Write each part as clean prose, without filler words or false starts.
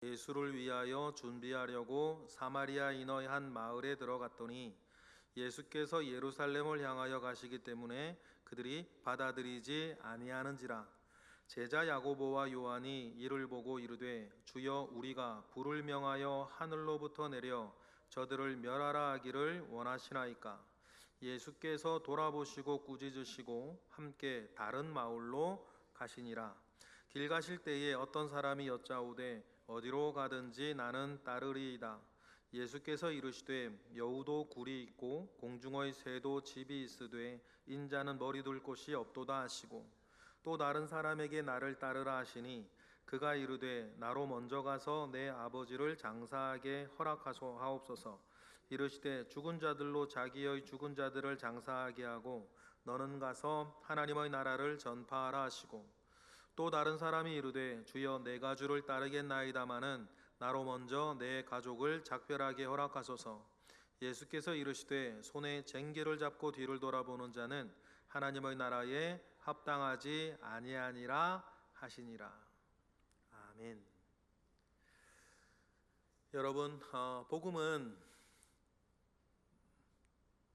예수를 위하여 준비하려고 사마리아 인의 한 마을에 들어갔더니 예수께서 예루살렘을 향하여 가시기 때문에 그들이 받아들이지 아니하는지라. 제자 야고보와 요한이 이를 보고 이르되 주여, 우리가 불을 명하여 하늘로부터 내려 저들을 멸하라 하기를 원하시나이까. 예수께서 돌아보시고 꾸짖으시고 함께 다른 마을로 가시니라. 길 가실 때에 어떤 사람이 여짜오되 어디로 가든지 나는 따르리이다. 예수께서 이르시되 여우도 굴이 있고 공중의 새도 집이 있으되 인자는 머리 둘 곳이 없도다 하시고, 또 다른 사람에게 나를 따르라 하시니 그가 이르되 나로 먼저 가서 내 아버지를 장사하게 허락하소서. 이르시되 죽은 자들로 자기의 죽은 자들을 장사하게 하고 너는 가서 하나님의 나라를 전파하라 하시고, 또 다른 사람이 이르되 주여, 내가 주를 따르겠나이다마는 나로 먼저 내 가족을 작별하게 허락하소서. 예수께서 이르시되 손에 쟁기를 잡고 뒤를 돌아보는 자는 하나님의 나라에 합당하지 아니하니라 하시니라. 아멘. 여러분, 복음은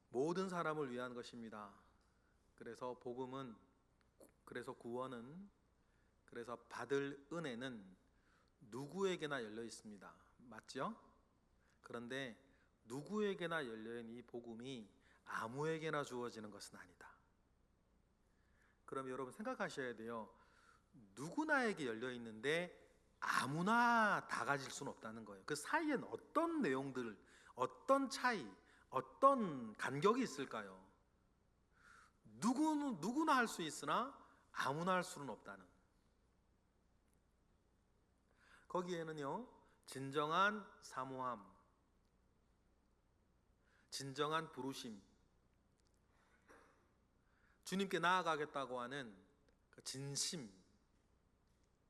모든 사람을 위한 것입니다. 그래서 구원은, 그래서 받을 은혜는 누구에게나 열려 있습니다. 맞죠? 그런데 누구에게나 열려있는 이 복음이 아무에게나 주어지는 것은 아니다. 그럼 여러분 생각하셔야 돼요. 누구나에게 열려 있는데 아무나 다 가질 수는 없다는 거예요. 그 사이엔 어떤 내용들, 어떤 차이, 어떤 간격이 있을까요? 누구나 할 수 있으나 아무나 할 수는 없다는. 거기에는요, 진정한 사모함, 진정한 부르심, 주님께 나아가겠다고 하는 그 진심,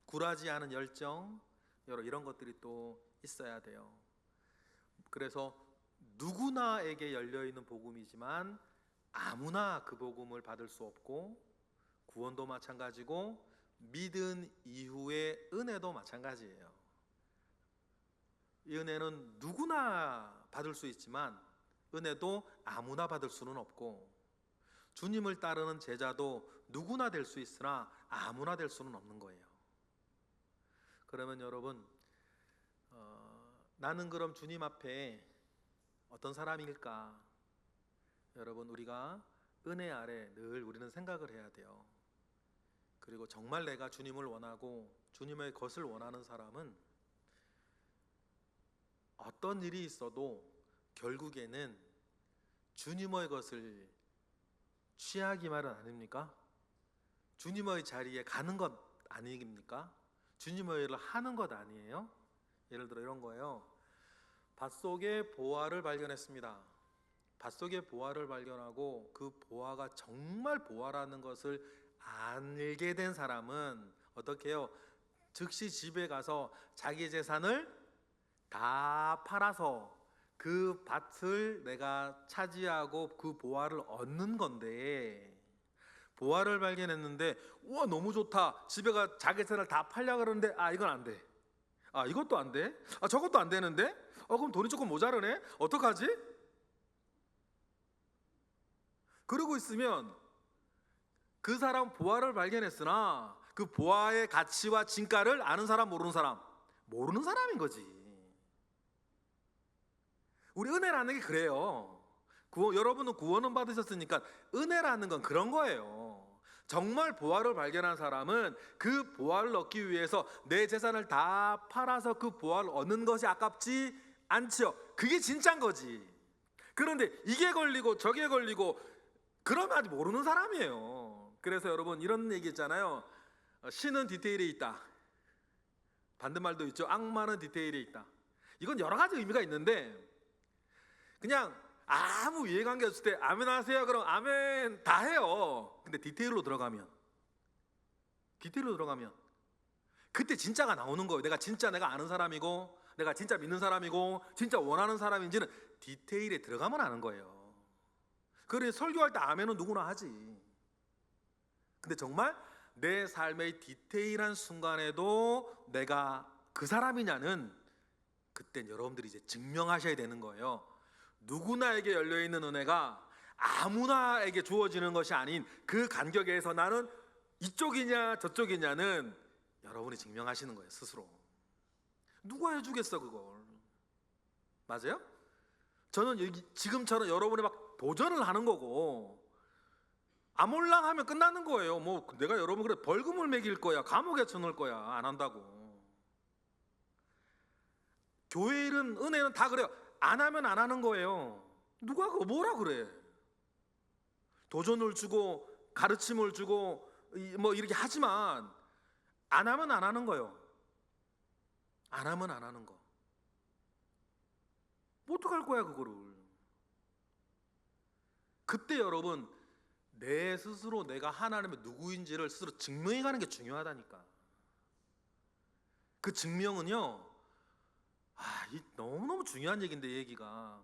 굴하지 않은 열정, 이런 것들이 또 있어야 돼요. 그래서 누구나에게 열려있는 복음이지만 아무나 그 복음을 받을 수 없고, 구원도 마찬가지고 믿은 이후의 은혜도 마찬가지예요. 이 은혜는 누구나 받을 수 있지만 은혜도 아무나 받을 수는 없고, 주님을 따르는 제자도 누구나 될 수 있으나 아무나 될 수는 없는 거예요. 그러면 여러분, 나는 그럼 주님 앞에 어떤 사람일까? 여러분, 우리가 은혜 아래 늘 우리는 생각을 해야 돼요. 그리고 정말 내가 주님을 원하고 주님의 것을 원하는 사람은 어떤 일이 있어도 결국에는 주님의 것을 취하기만은 아닙니까? 주님의 자리에 가는 것 아닙니까? 주님의 일을 하는 것 아니에요? 예를 들어 이런 거예요. 밭속에 보화를 발견했습니다. 밭속에 보화를 발견하고 그 보화가 정말 보화라는 것을 알게 된 사람은 어떻게 해요? 즉시 집에 가서 자기 재산을 다 팔아서 그 밭을 내가 차지하고 그 보화를 얻는 건데, 보화를 발견했는데 우와 너무 좋다, 집에 가 자기 재산을 다 팔려고 그러는데 이건 안 돼, 이것도 안 돼, 저것도 안 되는데, 그럼 돈이 조금 모자르네, 어떡하지? 그러고 있으면 그 사람 보화를 발견했으나 그 보화의 가치와 진가를 아는 사람, 모르는 사람? 모르는 사람인 거지. 우리 은혜라는 게 그래요. 여러분은 구원은 받으셨으니까 은혜라는 건 그런 거예요. 정말 보화를 발견한 사람은 그 보화를 얻기 위해서 내 재산을 다 팔아서 그 보화를 얻는 것이 아깝지 않죠. 그게 진짜인 거지. 그런데 이게 걸리고 저게 걸리고 그러면 아직 모르는 사람이에요. 그래서 여러분 이런 얘기 있잖아요. 신은 디테일에 있다. 반대말도 있죠. 악마는 디테일에 있다. 이건 여러 가지 의미가 있는데, 그냥 아무 이해관계 없을 때 아멘 하세요 그럼 아멘 다 해요. 근데 디테일로 들어가면 그때 진짜가 나오는 거예요. 내가 아는 사람이고, 내가 진짜 믿는 사람이고, 진짜 원하는 사람인지는 디테일에 들어가면 아는 거예요. 그래, 설교할 때 아멘은 누구나 하지. 근데 정말 내 삶의 디테일한 순간에도 내가 그 사람이냐는 그땐 여러분들이 이제 증명하셔야 되는 거예요. 누구나에게 열려있는 은혜가 아무나에게 주어지는 것이 아닌 그 간격에서 나는 이쪽이냐 저쪽이냐는 여러분이 증명하시는 거예요, 스스로. 누가 해주겠어 그걸. 맞아요? 저는 지금처럼 여러분이 막 도전을 하는 거고, 아몰랑 하면 끝나는 거예요. 뭐 내가 여러분 그래 벌금을 매길 거야, 감옥에 쳐넣을 거야, 안 한다고. 교회 일은, 은혜는 다 그래요. 안 하면 안 하는 거예요. 누가 그거 뭐라 그래. 도전을 주고 가르침을 주고 뭐 이렇게 하지만 안 하면 안 하는 거예요. 안 하면 안 하는 거. 뭐 어떡할 거야 그거를. 그때 여러분, 내 스스로 내가 하나님의 누구인지를 스스로 증명해 가는 게 중요하다니까. 그 증명은요, 이 너무너무 중요한 얘기인데, 얘기가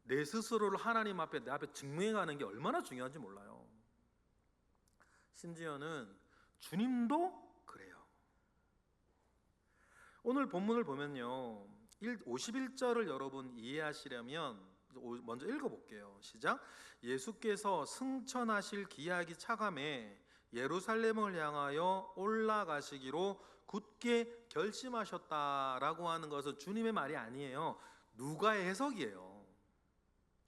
내 스스로를 하나님 앞에, 내 앞에 증명해 가는 게 얼마나 중요한지 몰라요. 심지어는 주님도 그래요. 오늘 본문을 보면요, 51절을 여러분 이해하시려면 먼저 읽어볼게요. 시작. 예수께서 승천하실 기약이 차감해 예루살렘을 향하여 올라가시기로 굳게 결심하셨다라고 하는 것은 주님의 말이 아니에요. 누가의 해석이에요.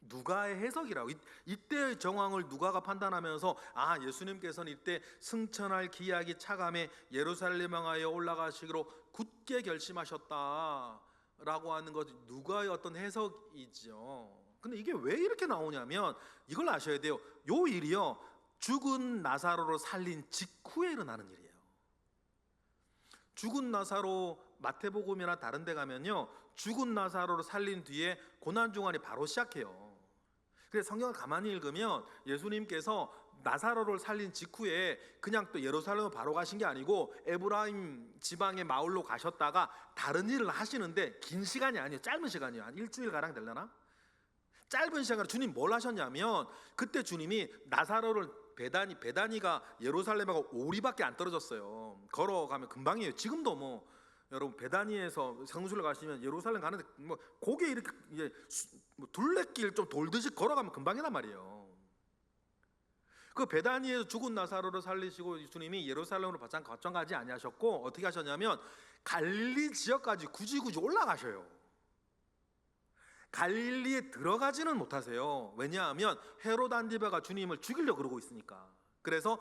누가의 해석이라고. 이때의 정황을 누가가 판단하면서 예수님께서는 이때 승천할 기약이 차감해 예루살렘 향하여 올라가시기로 굳게 결심하셨다라고 하는 것이 누가의 어떤 해석이죠. 근데 이게 왜 이렇게 나오냐면 이걸 아셔야 돼요. 요 일이요, 죽은 나사로를 살린 직후에 일어나는 일이에요. 죽은 나사로, 마태복음이나 다른 데 가면요, 죽은 나사로를 살린 뒤에 고난중환이 바로 시작해요. 그래서 성경을 가만히 읽으면 예수님께서 나사로를 살린 직후에 그냥 또 예루살렘으로 바로 가신 게 아니고 에브라임 지방의 마을로 가셨다가 다른 일을 하시는데, 긴 시간이 아니에요. 짧은 시간이에요. 한 일주일가량 되려나? 짧은 시간으로 주님 뭘 하셨냐면, 그때 주님이 나사로를 베다니가 예루살렘하고 오리밖에 안 떨어졌어요. 걸어가면 금방이에요. 지금도 뭐 여러분 베다니에서 성수를 가시면 예루살렘 가는데 뭐 고개 이렇게 뭐 둘레길 좀 돌듯이 걸어가면 금방이란 말이에요. 그 베다니에서 죽은 나사로를 살리시고 주님이 예루살렘으로 바짝 가지 아니하셨고, 어떻게 하셨냐면 갈릴리 지역까지 굳이 올라가셔요. 갈릴리에 들어가지는 못하세요. 왜냐하면 헤롯 안디바가 주님을 죽이려고 그러고 있으니까. 그래서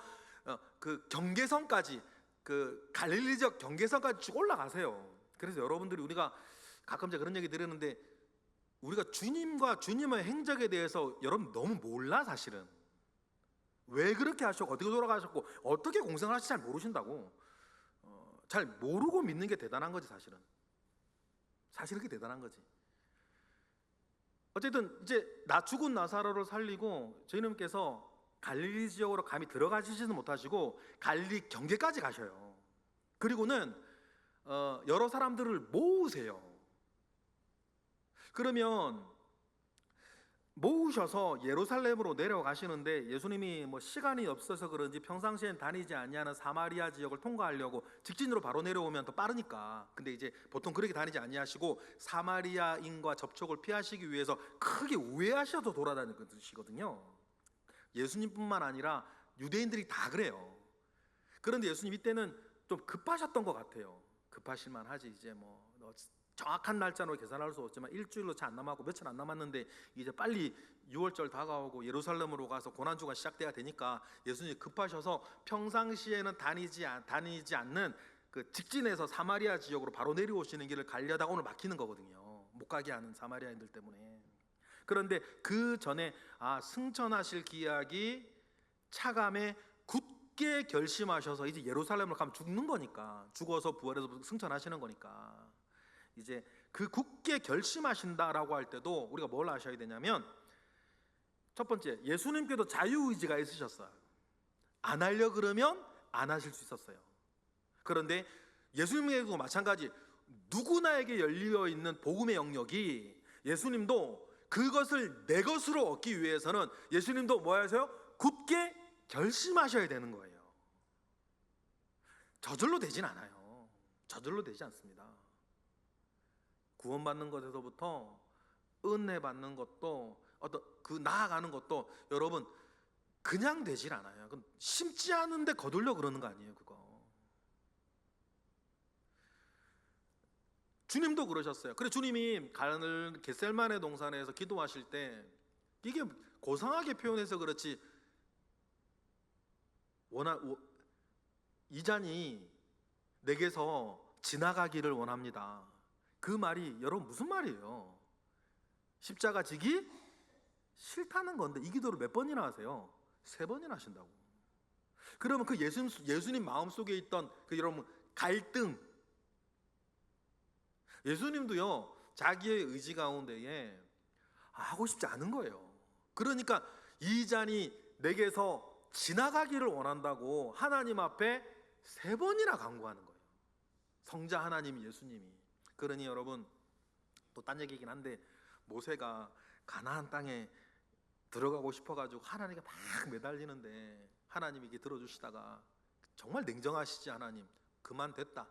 그 경계선까지, 그 갈릴리 지역 경계선까지 쭉 올라가세요. 그래서 여러분들이, 우리가 가끔 제가 그런 얘기 들었는데, 우리가 주님과 주님의 행적에 대해서 여러분 너무 몰라. 사실은 왜 그렇게 하셨고 어떻게 돌아가셨고 어떻게 공생을 하실지 잘 모르신다고. 잘 모르고 믿는 게 대단한 거지. 사실 그게 대단한 거지. 어쨌든 이제 죽은 나사로를 살리고 주님께서 갈릴리 지역으로 감히 들어가시지는 못하시고 갈릴리 경계까지 가셔요. 그리고는 여러 사람들을 모으세요. 그러면 모으셔서 예루살렘으로 내려가시는데, 예수님이 뭐 시간이 없어서 그런지 평상시엔 다니지 아니하는 사마리아 지역을 통과하려고 직진으로 바로 내려오면 더 빠르니까, 근데 이제 보통 그렇게 다니지 아니하시고 사마리아인과 접촉을 피하시기 위해서 크게 우회하셔서 돌아다니시거든요. 예수님뿐만 아니라 유대인들이 다 그래요. 그런데 예수님 이때는 좀 급하셨던 것 같아요. 급하실만 하지. 이제 뭐 정확한 날짜로 계산할 수 없지만 일주일로 채 안 남았고 며칠 안 남았는데 이제 빨리 6월절 다가오고 예루살렘으로 가서 고난주가 시작돼야 되니까 예수님이 급하셔서 평상시에는 다니지 않는 그 직진해서 사마리아 지역으로 바로 내려오시는 길을 가려다가 오늘 막히는 거거든요. 못 가게 하는 사마리아인들 때문에. 그런데 그 전에 승천하실 기약이 차감에 굳게 결심하셔서 이제 예루살렘으로 가면 죽는 거니까, 죽어서 부활해서 승천하시는 거니까, 이제 그 굳게 결심하신다라고 할 때도 우리가 뭘 아셔야 되냐면, 첫 번째, 예수님께도 자유의지가 있으셨어요. 안 하려 그러면 안 하실 수 있었어요. 그런데 예수님에게도 마찬가지, 누구나에게 열려 있는 복음의 영역이, 예수님도 그것을 내 것으로 얻기 위해서는 예수님도 뭐 하세요? 굳게 결심하셔야 되는 거예요. 저절로 되진 않아요. 저절로 되지 않습니다. 구원받는 것에서부터 은혜 받는 것도 어떤 그 나아가는 것도 여러분 그냥 되질 않아요. 심지 않은데 거둘려 그러는 거 아니에요, 그거. 주님도 그러셨어요. 그래 주님이 가는 겟셀마네 동산에서 기도하실 때 이게 고상하게 표현해서 그렇지 이 잔이 내게서 지나가기를 원합니다. 그 말이 여러분 무슨 말이에요? 십자가 지기 싫다는 건데 이 기도를 몇 번이나 하세요? 3번이나 하신다고. 그러면 그 예수님 마음속에 있던 그 여러분 갈등, 예수님도요 자기의 의지 가운데에 하고 싶지 않은 거예요. 그러니까 이 잔이 내게서 지나가기를 원한다고 하나님 앞에 3번이나 간구하는 거예요. 성자 하나님 예수님이. 그러니 여러분 또 딴 얘기긴 한데 모세가 가나안 땅에 들어가고 싶어가지고 하나님께 막 매달리는데 하나님이 이게 들어주시다가 정말 냉정하시지. 하나님 그만 됐다.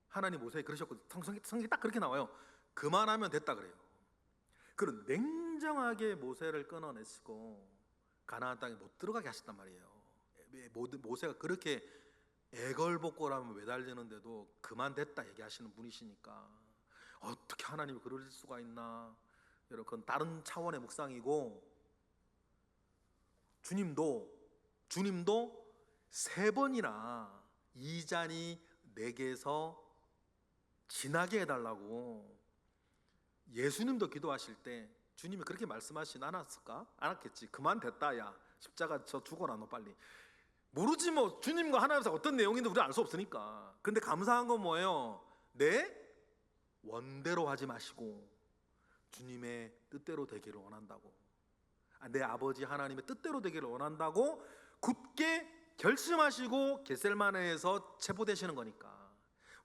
하나님 모세에 그러셨고 성경에 딱 그렇게 나와요. 그만하면 됐다 그래요. 그런 냉정하게 모세를 끊어내시고 가나안 땅에 못 들어가게 하셨단 말이에요. 모세가 그렇게 애걸복걸하면 매달리는데도 그만 됐다 얘기하시는 분이시니까 어떻게 하나님이 그럴 수가 있나. 여러분 그건 다른 차원의 묵상이고 주님도 3번이나 이 잔이 내게서 지나게 해달라고 예수님도 기도하실 때 주님이 그렇게 말씀하시지 않았을까? 않았겠지. 그만 됐다 야 십자가 저 죽어라 너 빨리. 모르지 뭐 주님과 하나님 사이 어떤 내용인지 우리가 알 수 없으니까. 근데 감사한 건 뭐예요? 내 원대로 하지 마시고 주님의 뜻대로 되기를 원한다고. 내 아버지 하나님의 뜻대로 되기를 원한다고 굳게 결심하시고 겟셀마네에서 체포되시는 거니까.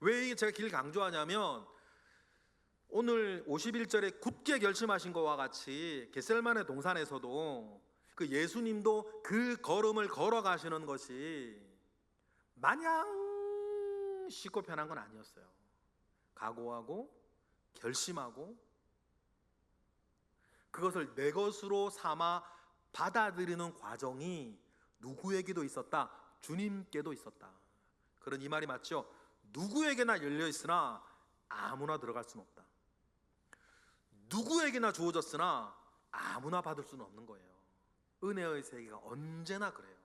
왜 이게 제가 길 강조하냐면 오늘 51절에 굳게 결심하신 것과 같이 겟셀마네 동산에서도 그 예수님도 그 걸음을 걸어가시는 것이 마냥 쉽고 편한 건 아니었어요. 각오하고 결심하고 그것을 내 것으로 삼아 받아들이는 과정이 누구에게도 있었다? 주님께도 있었다. 그런 이 말이 맞죠? 누구에게나 열려 있으나 아무나 들어갈 수는 없다. 누구에게나 주어졌으나 아무나 받을 수는 없는 거예요. 은혜의 세계가 언제나 그래요.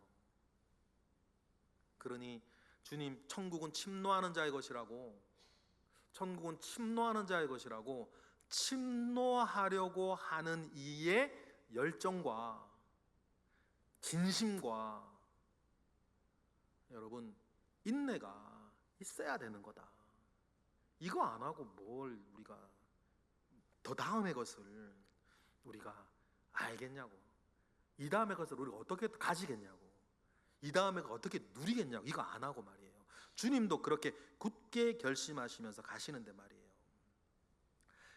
그러니 주님 천국은 침노하는 자의 것이라고, 천국은 침노하는 자의 것이라고 침노하려고 하는 이의 열정과 진심과 여러분 인내가 있어야 되는 거다. 이거 안 하고 뭘 우리가 더 다음의 것을 우리가 알겠냐고, 이 다음의 것을 우리가 어떻게 가지겠냐고, 이 다음에 어떻게 누리겠냐고, 이거 안 하고 말이에요. 주님도 그렇게 굳게 결심하시면서 가시는데 말이에요.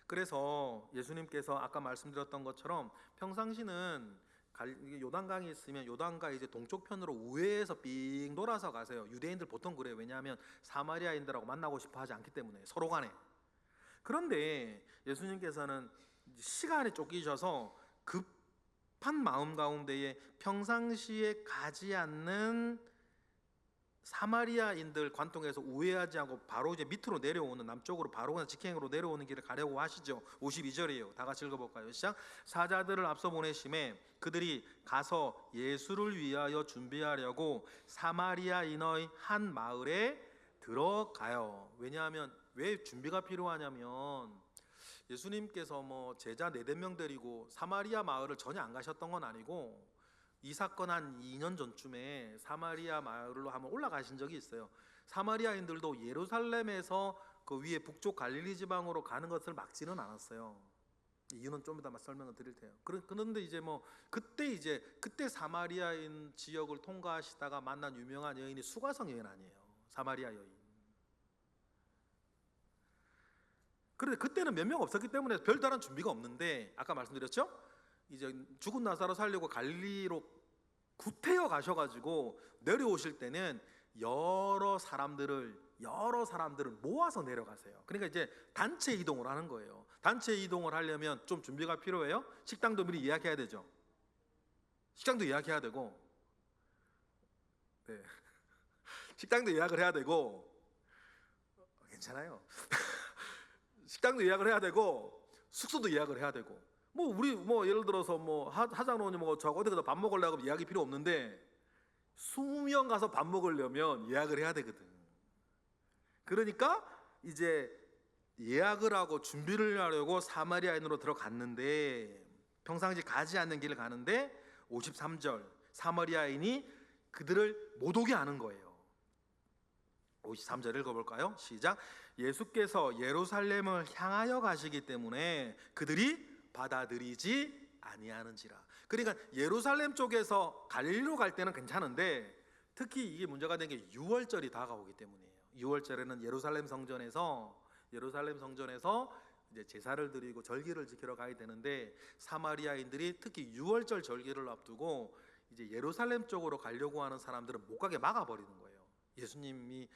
그래서 예수님께서 아까 말씀드렸던 것처럼 평상시는 요단강이 있으면 요단강 이제 동쪽 편으로 우회해서 삥 돌아서 가세요. 유대인들 보통 그래요. 왜냐하면 사마리아인들하고 만나고 싶어 하지 않기 때문에 서로 간에. 그런데 예수님께서는 시간에 쫓기셔서 급한 마음 가운데에 평상시에 가지 않는 사마리아인들 관통해서 우회하지 않고 바로 이제 밑으로 내려오는, 남쪽으로 바로 그냥 직행으로 내려오는 길을 가려고 하시죠. 52절이에요. 다 같이 읽어볼까요? 시작. 사자들을 앞서 보내심에 그들이 가서 예수를 위하여 준비하려고 사마리아인의 한 마을에 들어가요. 왜냐하면 왜 준비가 필요하냐면 예수님께서 뭐 제자 4-5명 데리고 사마리아 마을을 전혀 안 가셨던 건 아니고 이 사건 한 2년 전쯤에 사마리아 마을로 한번 올라가신 적이 있어요. 사마리아인들도 예루살렘에서 그 위에 북쪽 갈릴리 지방으로 가는 것을 막지는 않았어요. 이유는 좀 이따 설명을 드릴 테요. 그런데 이제 뭐 그때 사마리아인 지역을 통과하시다가 만난 유명한 여인이 수가성 여인 아니에요. 사마리아 여인. 그런데 그때는 몇 명 없었기 때문에 별다른 준비가 없는데 아까 말씀드렸죠? 이제 죽은 나사로 살려고 갈릴리로 구태여 가셔가지고 내려오실 때는 여러 사람들을 여러 사람들을 모아서 내려가세요. 그러니까 이제 단체 이동을 하는 거예요. 단체 이동을 하려면 좀 준비가 필요해요. 식당도 미리 예약해야 되죠. 식당도 예약해야 되고, 네. 식당도 예약을 해야 되고, 괜찮아요. 식당도 예약을 해야 되고, 숙소도 예약을 해야 되고, 우리 예를 들어서 하장로님 저하고 어디 가서 밥 먹으려고 하면 예약이 필요 없는데 20명 가서 밥 먹으려면 예약을 해야 되거든. 그러니까 이제 예약을 하고 준비를 하려고 사마리아인으로 들어갔는데, 평상시 가지 않는 길을 가는데 53절 사마리아인이 그들을 못 오게 하는 거예요. 53절 읽어볼까요? 시작. 예수께서 예루살렘을 향하여 가시기 때문에 그들이 받아들이지 아니하는지라. 그러니까 예루살렘 쪽에서 갈릴리로 갈 때는 괜찮은데, 특히 이게 문제가 된 게 6월절이 다가오기 때문이에요. 6월절에는 예루살렘 성전에서 이제 제사를 드리고 절기를 지키러 가야 되는데, 사마리아인들이 특히 6월절 절기를 앞두고 이제 예루살렘 쪽으로 가려고 하는 사람들은 못 가게 막아버리는 거예요. 예수님이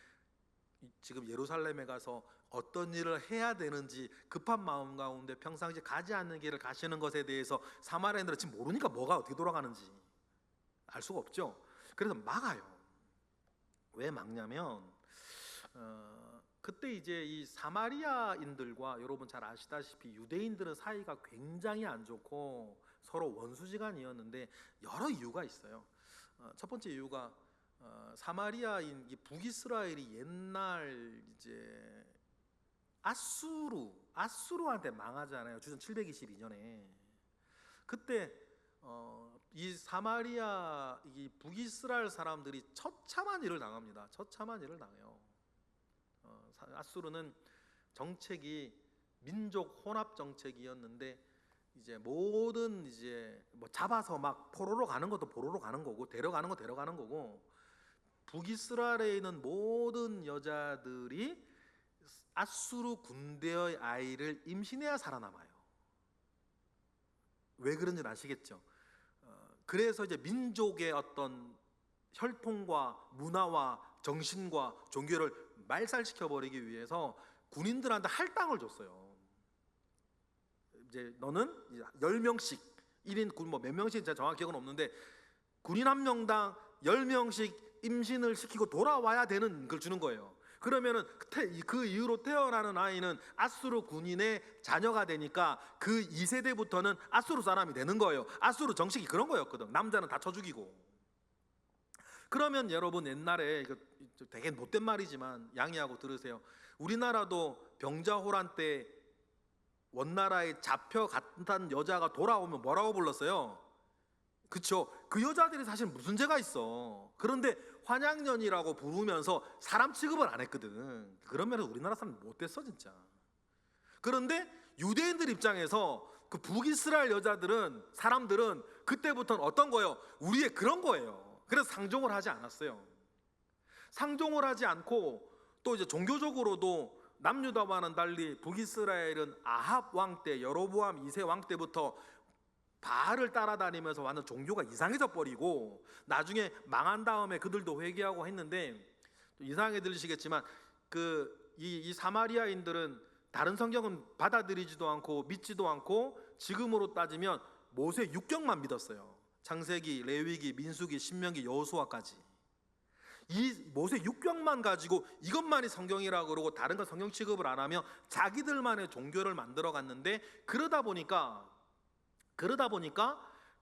지금 예루살렘에 가서 어떤 일을 해야 되는지 급한 마음 가운데 평상시 가지 않는 길을 가시는 것에 대해서 사마리아인들은 지금 모르니까 뭐가 어떻게 돌아가는지 알 수가 없죠. 그래서 막아요. 왜 막냐면 그때 이제 이 사마리아인들과, 여러분 잘 아시다시피 유대인들은 사이가 굉장히 안 좋고 서로 원수지간이었는데 여러 이유가 있어요. 첫 번째 이유가 사마리아인 이 북이스라엘이 옛날 이제 아수르한테 망하잖아요. 주전 722년에. 그때 이 사마리아 이 북이스라엘 사람들이 처참한 일을 당합니다. 처참한 일을 당해요. 아수르는 정책이 민족 혼합 정책이었는데, 이제 모든 이제 잡아서 막 포로로 가는 것도 포로로 가는 거고, 데려가는 거 데려가는 거고, 북이스라엘에 있는 모든 여자들이 아수르 군대의 아이를 임신해야 살아남아요. 왜 그런지는 아시겠죠? 그래서 이제 민족의 어떤 혈통과 문화와 정신과 종교를 말살시켜 버리기 위해서 군인들한테 할당을 줬어요. 이제 너는 10명씩 1인 군 몇 명씩 제가 정확히 기억은 없는데, 군인 한 명당 10명씩 임신을 시키고 돌아와야 되는 걸 주는 거예요. 그러면은 그 이후로 태어나는 아이는 아수르 군인의 자녀가 되니까 그 2세대부터는 아수르 사람이 되는 거예요. 아수르 정식이 그런 거였거든. 남자는 다 쳐 죽이고. 그러면 여러분, 옛날에 이거 되게 못된 말이지만 양해하고 들으세요. 우리나라도 병자호란 때 원나라에 잡혀갔던 여자가 돌아오면 뭐라고 불렀어요? 그쵸? 그 여자들이 사실 무슨 죄가 있어. 그런데 환양년이라고 부르면서 사람 취급을 안 했거든. 그러면 우리나라 사람 못됐어 진짜. 그런데 유대인들 입장에서 그 북이스라엘 사람들은 그때부터는 어떤 거예요? 우리의 그런 거예요. 그래서 상종을 하지 않았어요. 상종을 하지 않고, 또 이제 종교적으로도 남유다와는 달리 북이스라엘은 아합 왕 때, 여로보암 2세 왕 때부터 바알을 따라다니면서 완전 종교가 이상해져 버리고, 나중에 망한 다음에 그들도 회개하고 했는데, 이상하게 들리시겠지만 이 사마리아인들은 다른 성경은 받아들이지도 않고 믿지도 않고, 지금으로 따지면 모세 율법만 믿었어요. 창세기, 레위기, 민수기, 신명기, 여호수아까지. 이 모세 율법만 가지고 이것만이 성경이라고 그러고 다른 건 성경 취급을 안 하며 자기들만의 종교를 만들어 갔는데, 그러다 보니까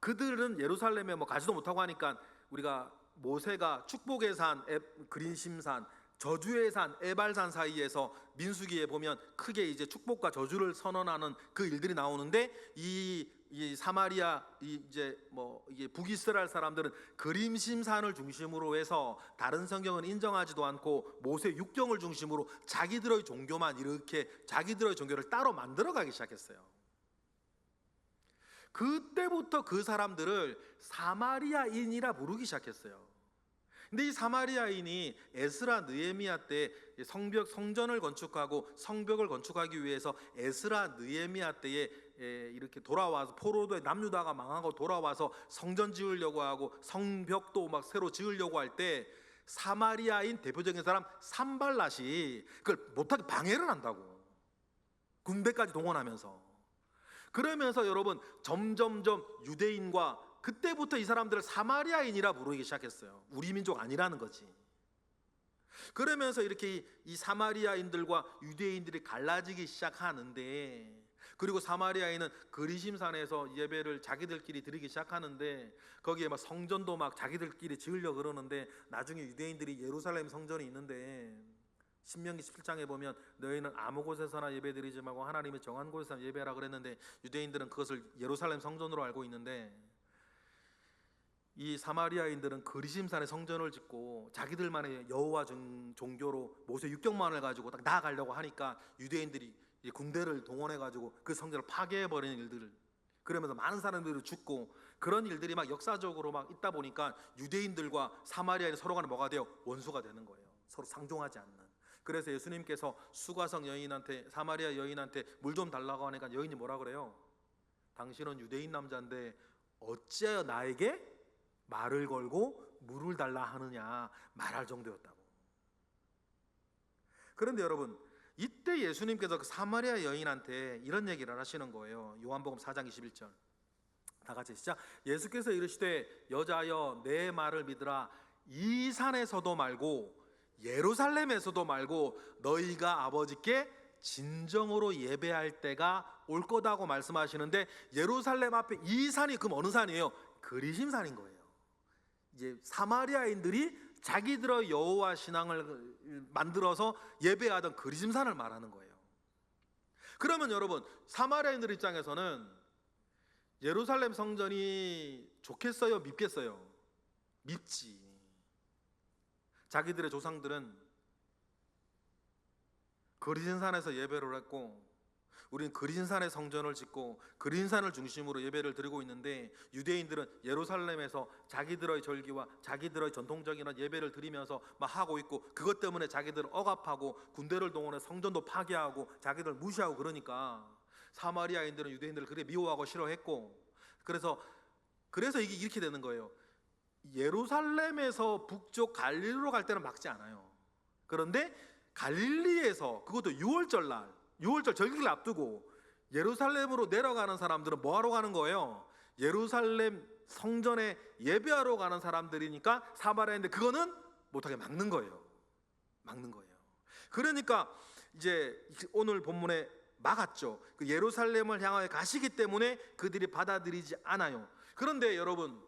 그들은 예루살렘에 가지도 못하고 하니까, 우리가 모세가 축복의 산 그린심산, 저주의 산 에발산 사이에서 민수기에 보면 크게 이제 축복과 저주를 선언하는 그 일들이 나오는데, 이 사마리아 이게 북이스라엘 사람들은 그림심산을 중심으로 해서 다른 성경은 인정하지도 않고 모세 율법을 중심으로 자기들의 종교만 이렇게 자기들의 종교를 따로 만들어가기 시작했어요. 그때부터 그 사람들을 사마리아인이라 부르기 시작했어요. 근데 이 사마리아인이 에스라 느헤미야 때 성전을 건축하고 성벽을 건축하기 위해서 에스라 느헤미야 때에 이렇게 돌아와서, 포로도에 남유다가 망하고 돌아와서 성전 지으려고 하고 성벽도 막 새로 지으려고 할 때, 사마리아인 대표적인 사람 산발랏이 그걸 못하게 방해를 한다고. 군대까지 동원하면서. 그러면서 여러분 점점점 유대인과 그때부터 이 사람들을 사마리아인이라 부르기 시작했어요. 우리 민족 아니라는 거지. 그러면서 이렇게 이 사마리아인들과 유대인들이 갈라지기 시작하는데, 그리고 사마리아인은 그리심산에서 예배를 자기들끼리 드리기 시작하는데, 거기에 막 성전도 막 자기들끼리 지으려고 그러는데, 나중에 유대인들이 예루살렘 성전이 있는데 신명기 17장에 보면 너희는 아무 곳에서나 예배드리지 말고 하나님의 정한 곳에서 예배하라 그랬는데, 유대인들은 그것을 예루살렘 성전으로 알고 있는데, 이 사마리아인들은 그리심산에 성전을 짓고 자기들만의 여호와 종교로 모세 율법만을 가지고 딱 나아가려고 하니까 유대인들이 군대를 동원해 가지고 그 성전을 파괴해 버리는 일들을, 그러면서 많은 사람들이 죽고, 그런 일들이 막 역사적으로 막 있다 보니까 유대인들과 사마리아인 서로 간에 뭐가 돼요? 원수가 되는 거예요. 서로 상종하지 않는. 그래서 예수님께서 수가성 여인한테, 사마리아 여인한테 물 좀 달라고 하니까 여인이 뭐라 그래요? 당신은 유대인 남자인데 어찌하여 나에게 말을 걸고 물을 달라 하느냐 말할 정도였다고. 그런데 여러분, 이때 예수님께서 그 사마리아 여인한테 이런 얘기를 하시는 거예요. 요한복음 4장 21절 다 같이 시작. 예수께서 이르시되 여자여 내 말을 믿으라. 이 산에서도 말고 예루살렘에서도 말고 너희가 아버지께 진정으로 예배할 때가 올 거다고 말씀하시는데, 예루살렘 앞에 이 산이 그럼 어느 산이에요? 그리심산인 거예요. 이제 사마리아인들이 자기들의 여호와 신앙을 만들어서 예배하던 그리심산을 말하는 거예요. 그러면 여러분, 사마리아인들 입장에서는 예루살렘 성전이 좋겠어요? 밉겠어요? 밉지. 자기들의 조상들은 그리심산에서 예배를 했고, 우리는 그리심산에 성전을 짓고 그리심산을 중심으로 예배를 드리고 있는데, 유대인들은 예루살렘에서 자기들의 절기와 자기들의 전통적인 예배를 드리면서 막 하고 있고, 그것 때문에 자기들을 억압하고 군대를 동원해 성전도 파괴하고 자기들 무시하고, 그러니까 사마리아인들은 유대인들을 그렇게 미워하고 싫어했고, 그래서 이게 이렇게 되는 거예요. 예루살렘에서 북쪽 갈릴리로 갈 때는 막지 않아요. 그런데 갈릴리에서, 그것도 6월절 날, 6월절 절기를 앞두고 예루살렘으로 내려가는 사람들은 뭐 하러 가는 거예요? 예루살렘 성전에 예배하러 가는 사람들이니까 사마리아인데 그거는 못하게 막는 거예요. 막는 거예요. 그러니까 이제 오늘 본문에 막았죠. 그 예루살렘을 향하여 가시기 때문에 그들이 받아들이지 않아요. 그런데 여러분,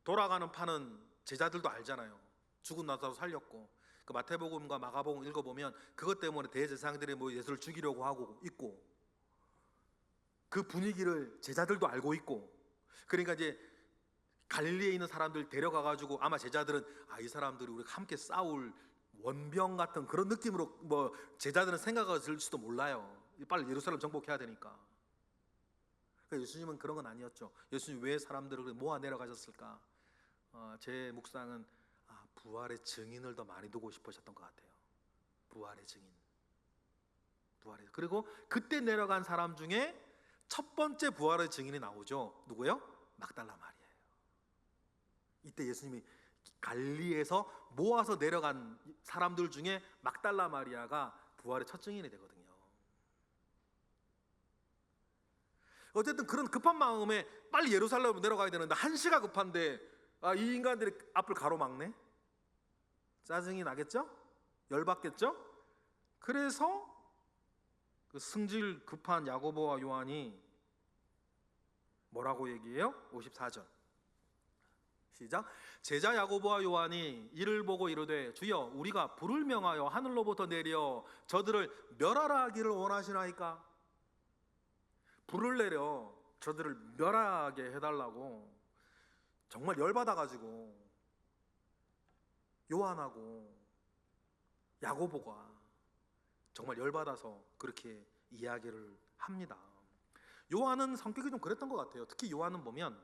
돌아가는 판은 제자들도 알잖아요. 죽은 나사로 살렸고, 그 마태복음과 마가복음 읽어보면 그것 때문에 대제사장들이 뭐 예수를 죽이려고 하고 있고, 그 분위기를 제자들도 알고 있고, 그러니까 이제 갈릴리에 있는 사람들 데려가가지고 아마 제자들은 이 사람들이 우리가 함께 싸울 원병 같은 그런 느낌으로 뭐 제자들은 생각을 들지도 몰라요. 빨리 예루살렘 정복해야 되니까. 그러니까 예수님은 그런 건 아니었죠. 예수님 왜 사람들을 모아 내려가셨을까? 제 묵상은 부활의 증인을 더 많이 두고 싶으셨던 것 같아요. 부활의 증인. 그리고 그때 내려간 사람 중에 첫 번째 부활의 증인이 나오죠. 누구요? 막달라 마리아예요. 이때 예수님이 갈릴리에서 모아서 내려간 사람들 중에 막달라 마리아가 부활의 첫 증인이 되거든요. 어쨌든 그런 급한 마음에 빨리 예루살렘으로 내려가야 되는데 한시가 급한데 이 인간들이 앞을 가로막네. 짜증이 나겠죠? 열받겠죠? 그래서 그 승질 급한 야고보와 요한이 뭐라고 얘기해요? 54절 시작. 제자 야고보와 요한이 이를 보고 이르되 주여 우리가 불을 명하여 하늘로부터 내려 저들을 멸하라 하기를 원하시나이까? 불을 내려 저들을 멸하게 해달라고 정말 열받아가지고 요한하고 야고보가 정말 열받아서 그렇게 이야기를 합니다. 요한은 성격이 좀 그랬던 것 같아요. 특히 요한은 보면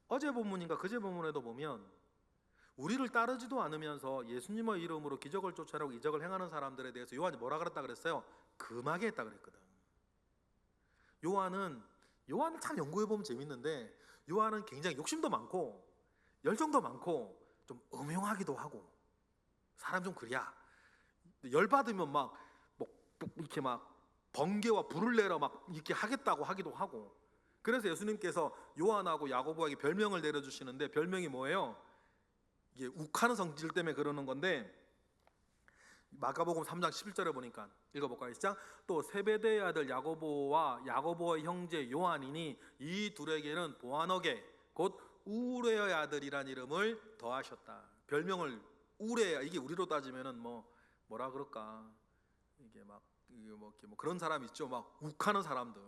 어제 본문인가 그제 본문에도 보면 우리를 따르지도 않으면서 예수님의 이름으로 기적을 쫓아내고 이적을 행하는 사람들에 대해서 요한이 뭐라 그랬다 그랬어요? 금하게 했다 그랬거든. 요한을 참 연구해보면 재밌는데, 요한은 굉장히 욕심도 많고 열정도 많고 좀 음흉하기도 하고 사람 좀 그래야 열받으면 막 뭐 이렇게 막 번개와 불을 내려 막 이렇게 하겠다고 하기도 하고. 그래서 예수님께서 요한하고 야고보에게 별명을 내려주시는데 별명이 뭐예요? 이게 욱하는 성질 때문에 그러는 건데 마가복음 3장 11절에 보니까 읽어볼까요? 시작. 또 세베대의 아들 야고보와 야고보의 형제 요한이니 이 둘에게는 보아너게 곧 우레의 아들이란 이름을 더하셨다. 별명을 우레, 이게 우리로 따지면은 뭐라 그럴까, 이게 막 이게 뭐 그런 사람 있죠. 막 욱하는 사람들,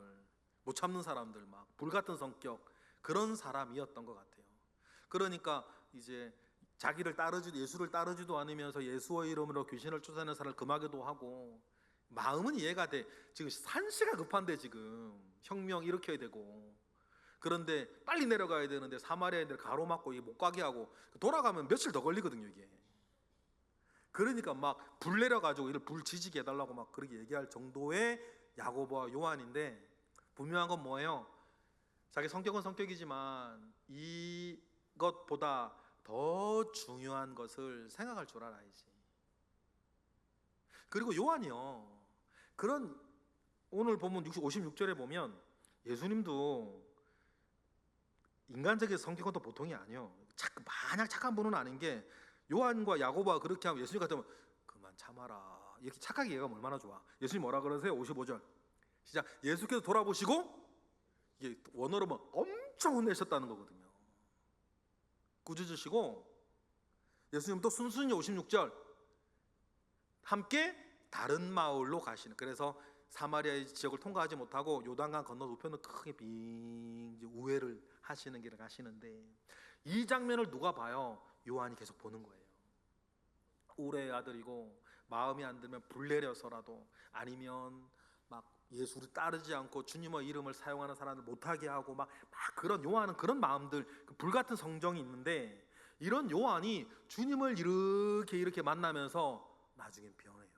못 참는 사람들, 막 불같은 성격, 그런 사람이었던 것 같아요. 그러니까 이제 자기를 따르지도, 예수를 따르지도 않으면서 예수의 이름으로 귀신을 쫓아내는 사람을 금하기도 하고. 마음은 이해가 돼. 지금 산시가 급한데 지금 혁명 일으켜야 되고, 그런데 빨리 내려가야 되는데 사마리아인들 가로막고 이게 못 가게 하고, 돌아가면 며칠 더 걸리거든요 이게. 그러니까 막 불 내려가지고 이를 불 지지게 해달라고 막 그렇게 얘기할 정도의 야고보와 요한인데, 분명한 건 뭐예요? 자기 성격은 성격이지만 이것보다 더 중요한 것을 생각할 줄 알아야지. 그리고 요한이요, 그런, 오늘 보면 56절에 보면 예수님도 인간적인 성격은 또 보통이 아니에요. 마냥 착한 분은 아닌 게, 요한과 야고보가 그렇게 하면 예수님 같으면 그만 참아라 이렇게 착하게 얘기하면 얼마나 좋아. 예수님 뭐라 그러세요? 55절 시작. 예수께서 돌아보시고, 이게 원어로 보면 엄청 혼내셨다는 거거든요. 꾸짖으시고, 예수님도 순순히 56절 함께 다른 마을로 가시는, 그래서 사마리아 지역을 통과하지 못하고 요단강 건너 우편을 크게 빙 우회를 하시는 길을 가시는데, 이 장면을 누가 봐요? 요한이 계속 보는 거예요. 우레의 아들이고 마음이 안 들면 불 내려서라도, 아니면 막 예수를 따르지 않고 주님의 이름을 사용하는 사람을 못하게 하고 막 그런, 요한은 그런 마음들, 그 불같은 성정이 있는데, 이런 요한이 주님을 이렇게 만나면서 나중엔 변해요.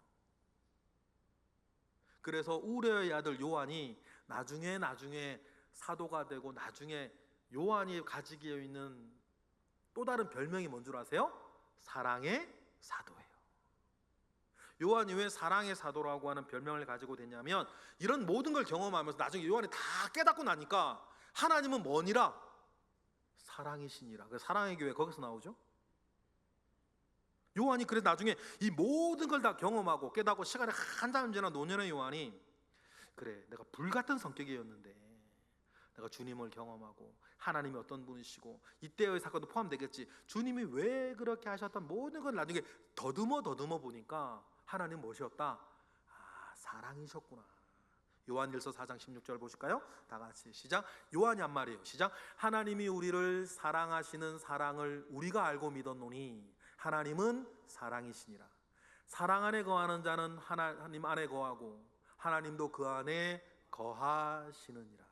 그래서 우레의 아들 요한이 나중에 사도가 되고, 나중에 요한이 가지고 있는 또 다른 별명이 뭔 줄 아세요? 사랑의 사도예요. 요한이 왜 사랑의 사도라고 하는 별명을 가지고 됐냐면, 이런 모든 걸 경험하면서 나중에 요한이 다 깨닫고 나니까 하나님은 뭐니라? 사랑이시니라. 그 사랑의 교회 거기서 나오죠. 요한이 그래서 나중에 이 모든 걸 다 경험하고 깨닫고 시간이 한참 지난 노년의 요한이, 그래 내가 불같은 성격이었는데 내가 주님을 경험하고 하나님이 어떤 분이시고, 이때의 사건도 포함되겠지, 주님이 왜 그렇게 하셨던 모든 걸 나중에 더듬어 보니까 하나님 무엇이었다? 사랑이셨구나. 요한일서 4장 16절 보실까요? 다 같이 시작. 요한이 한 말이에요. 시작. 하나님이 우리를 사랑하시는 사랑을 우리가 알고 믿었노니 하나님은 사랑이시니라. 사랑 안에 거하는 자는 하나님 안에 거하고 하나님도 그 안에 거하시느니라.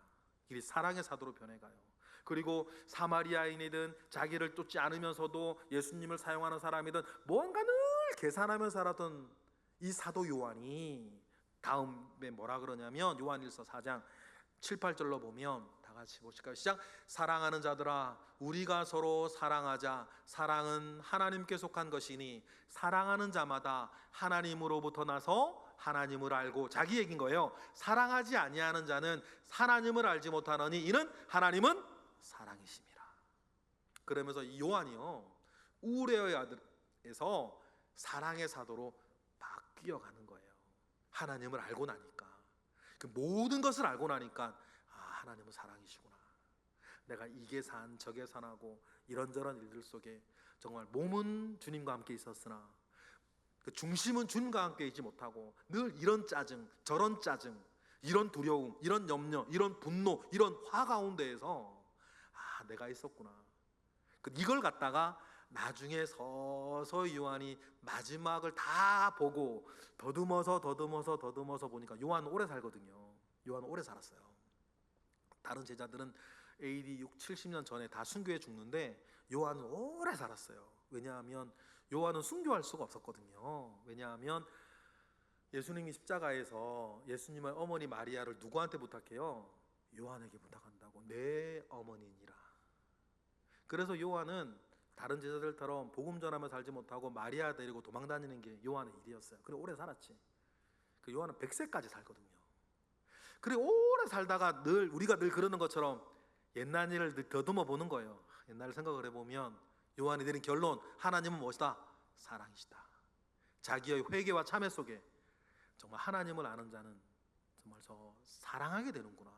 이 사랑의 사도로 변해가요. 그리고 사마리아인이든 자기를 쫓지 않으면서도 예수님을 사용하는 사람이든 뭔가 늘 계산하며 살았던 이 사도 요한이 다음에 뭐라 그러냐면, 요한일서 4장 7, 8절로 보면 다 같이 보실까요? 시작. 사랑하는 자들아 우리가 서로 사랑하자. 사랑은 하나님께 속한 것이니 사랑하는 자마다 하나님으로부터 나서 하나님을 알고, 자기 얘기인 거예요. 사랑하지 아니하는 자는 하나님을 알지 못하느니 이는 하나님은 사랑이심이라. 그러면서 이 요한이요, 우레의 아들에서 사랑의 사도로 바뀌어가는 거예요. 하나님을 알고 나니까, 그 모든 것을 알고 나니까 하나님은 사랑이시구나. 내가 이게 산 저게 산하고 이런저런 일들 속에 정말 몸은 주님과 함께 있었으나 그 중심은 주님과 함께 있지 못하고 늘 이런 짜증 저런 짜증, 이런 두려움, 이런 염려, 이런 분노, 이런 화 가운데에서 내가 있었구나. 이걸 갖다가 나중에 서서히 요한이 마지막을 다 보고 더듬어서 보니까, 요한은 오래 살거든요. 요한은 오래 살았어요. 다른 제자들은 AD 6, 70년 전에 다 순교해 죽는데 요한은 오래 살았어요. 왜냐하면 요한은 순교할 수가 없었거든요. 왜냐하면 예수님이 십자가에서 예수님의 어머니 마리아를 누구한테 부탁해요? 요한에게 부탁한다고. 내 어머니니라. 그래서 요한은 다른 제자들처럼 복음 전하며 살지 못하고 마리아 데리고 도망 다니는 게 요한의 일이었어요. 그리고 오래 살았지. 그 요한은 100세까지 살거든요. 그리고 오래 살다가 우리가 늘 그러는 것처럼 옛날 일을 더듬어 보는 거예요. 옛날 생각을 해보면 요한이 내린 결론, 하나님은 무엇이다? 사랑이시다. 자기의 회개와 참회 속에 정말 하나님을 아는 자는 정말 저 사랑하게 되는구나.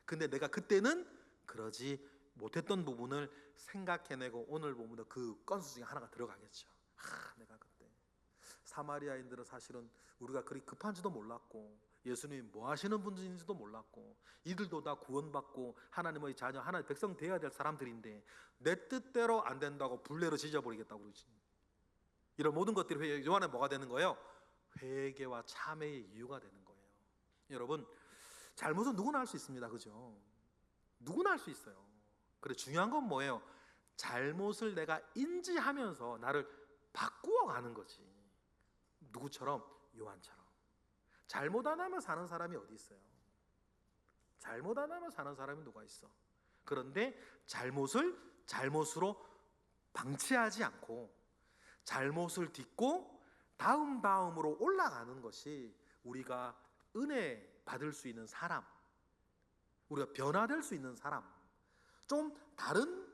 근데 내가 그때는 그러지 못했던 부분을 생각해내고 오늘 보면 그 건수 중에 하나가 들어가겠죠. 내가 그때 사마리아인들은 사실은 우리가 그리 급한지도 몰랐고 예수님이 뭐 하시는 분인지도 몰랐고 이들도 다 구원받고 하나님의 자녀, 하나님의 백성 되어야 될 사람들인데 내 뜻대로 안 된다고 불례로 지져버리겠다고 그러지. 이런 모든 것들이 요한에 뭐가 되는 거예요? 회개와 참회의 이유가 되는 거예요. 여러분, 잘못은 누구나 할 수 있습니다. 그죠? 누구나 할 수 있어요. 그래, 중요한 건 뭐예요? 잘못을 내가 인지하면서 나를 바꾸어 가는 거지. 누구처럼? 요한처럼. 잘못 안 하면 사는 사람이 어디 있어요? 잘못 안 하면 사는 사람이 누가 있어? 그런데 잘못을 잘못으로 방치하지 않고 잘못을 딛고 다음으로 올라가는 것이 우리가 은혜 받을 수 있는 사람, 우리가 변화될 수 있는 사람, 좀 다른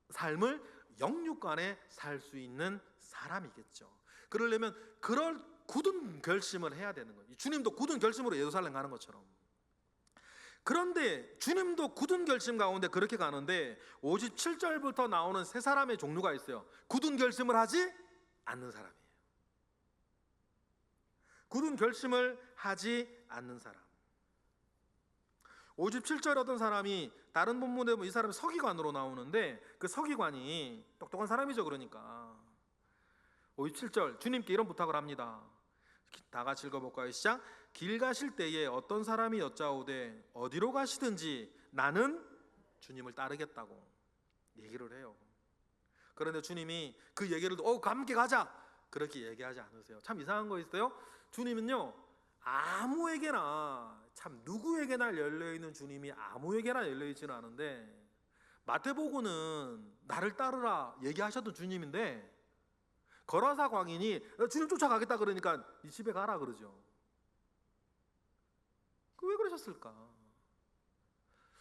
삶을 영육간에 살 수 있는 사람이겠죠. 그러려면 그럴 굳은 결심을 해야 되는 거예요. 주님도 굳은 결심으로 예루살렘 가는 것처럼. 그런데 주님도 굳은 결심 가운데 그렇게 가는데 57절부터 나오는 세 사람의 종류가 있어요. 굳은 결심을 하지 않는 사람이에요. 굳은 결심을 하지 않는 사람. 57절 어떤 사람이 다른 본문에 보면 이 사람이 서기관으로 나오는데 그 서기관이 똑똑한 사람이죠. 그러니까 57절 주님께 이런 부탁을 합니다. 다 같이 읽어볼까요? 시작. 길 가실 때에 어떤 사람이 여짜오되 어디로 가시든지 나는 주님을 따르겠다고 얘기를 해요. 그런데 주님이 그 얘기를 함께 가자 그렇게 얘기하지 않으세요. 참 이상한 거 있어요. 주님은요 아무에게나, 참 누구에게나 열려있는 주님이 아무에게나 열려있지는 않은데 마태복음은 나를 따르라 얘기하셨던 주님인데 거라사 광인이 주님 쫓아가겠다 그러니까 이 집에 가라 그러죠. 왜 그러셨을까?